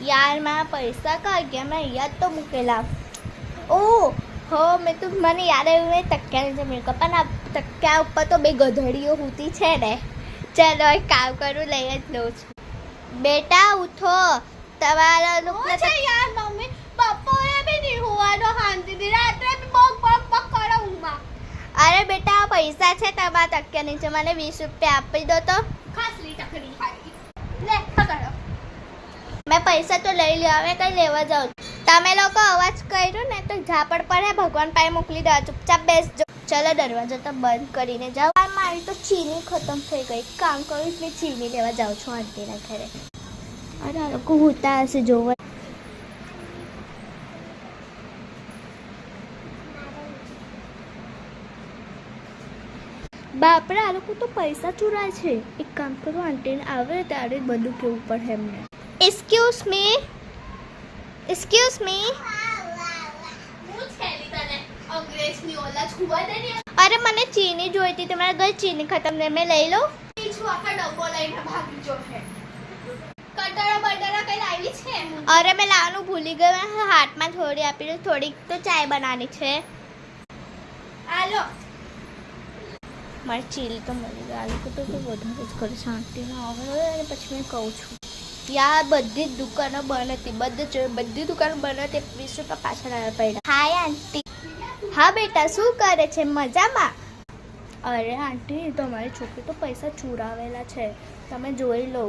यार मारा पैसा कहाँ गया? मैं याद तो मुकेला। ओ हो मैं तो મને યાદ આવ્યું મેં તક્યા નીચે મેકઅપ પણ આ તક્યા ઉપર તો બે ગધડીઓ હોતી છે ને. ચાલો એક કામ કરું લઈ જ લઉં છું. બેટા ઉઠો તમારા લોકોને છે યાર મમ્મી બપોરે બી નહીં હોવાનો શાંતિથી રાત્રે બી બગ બગ બગ કરો ઊંઘમાં. અરે બેટા આ પૈસા છે તમારા તક્યા નીચે મને 20 રૂપિયા આપી દો તો. ખાસલી ટકડી ખાઈ લે પકડો. મેં પૈસા તો લઈ લ્યો હવે કઈ લેવા જાઉં છું. તમે લોકો અવાજ કર્યો ને તો ઝાપડ પડે ભગવાન પાસે મોકલી દેવા ચૂપચાપ બેસજો. ચલો દરવાજો તો બંધ કરીને જાઓ. મારી તો ચીની ખતમ થઈ ગઈ. કામ કરું મેં ચીની લેવા જાઉં છું આંટીના ઘરે. અરે આ લોકો હોતા હશે જોવા. બાપરે આ લોકો તો પૈસા ચોરાય છે. એક કામ કરું આંટીને આવે ત્યારે બધું કેવું પડે એમને. Excuse me excuse me. હું છેલી તને અંગ્રેજની ઓલા છુવા દે ને. અરે મને ચીની જોઈતી તમારા ઘરે ચીની ખતમ ને મેં લઈ લઉં. પીછું આખા ડબ્બો લઈને ભાગી જો છે. કટરા બટરા કઈ લાવી છે? અરે મેં લાવવાનું ભૂલી ગઈ. હાથમાં થોડી આપી દો. થોડીક તો ચાય બનાવવાની છે. આલો મારી ચીલી તો મળી ગઈ. આ લોકો તો વધારે જ કરે શાંતિના આવે અને પછી મેં કહું છું યાર બધી જ દુકાનો બંધ હતી. બધી દુકાનો બંધ હતી. 20 રૂપિયા પાછળ આવ્યા પડ્યા. હાય આંટી. હા બેટા શું કરે છે? મજામાં? અરે આંટી તમારી છોકરી તો પૈસા ચોરાવેલા છે તમે જોઈ લો.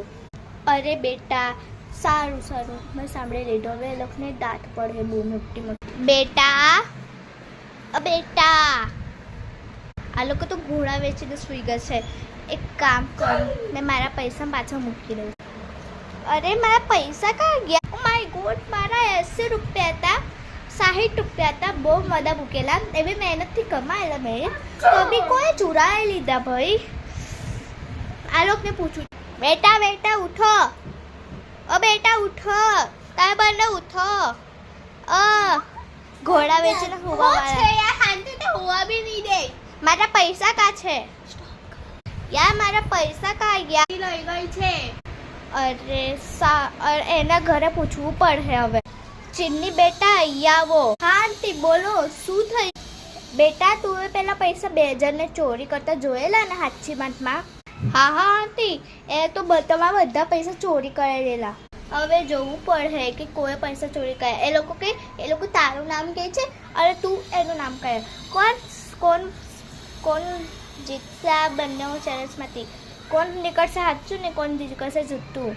અરે બેટા સારું સારું મેં સાંભળી લીધું. હવે એ લોકોને દાંત પડે બહુ મોટી મોટી. બેટા બેટા આ લોકો તો ઘોડા વેચીને સૂઈ ગયા છે. એક કામ કર મેં મારા પૈસા પાછા મૂકી દઉં. અરે મારા પૈસા ક્યાં ગયા? ઓ માય ગોડ મારા 80 રૂપિયા હતા 60 રૂપિયા હતા. બહુ બધા મૂકેલા એવી મહેનતથી કમાયેલા મેં તો બી કોઈ ચોરાઈ લીધા ભાઈ. આ લોકોને પૂછું. બેટા બેટા ઉઠો. ઓ બેટા ઉઠો તમે બંને ઉઠો. ઘોડા વેચીને હોવા છે વાળા. યાર શાંતિથી હોવા બી નહીં દે. મારા પૈસા કા છે? યાર મારા પૈસા કા ગયા? લઈ ગઈ છે. અરે એના ઘરે પૂછવું પડે હવે. ચિન્ની બેટા અહીંયા આવો. હા આંટી બોલો શું થયું? બેટા તું પેલા પૈસા 2000 ને ચોરી કરતા જોયેલા ને હાચીમાં? હા હા આંટી એ તો તમારા બધા પૈસા ચોરી કરેલા. હવે જોવું પડે કે કોઈ પૈસા ચોરી કર્યા. એ લોકો તારું નામ કહે છે અને તું એનું નામ કહે. કોણ જીતશે આ બંને ચેલેન્જમાંથી? કોણ નીકળશે સાચું ને કોણ નીકળશે જૂઠું?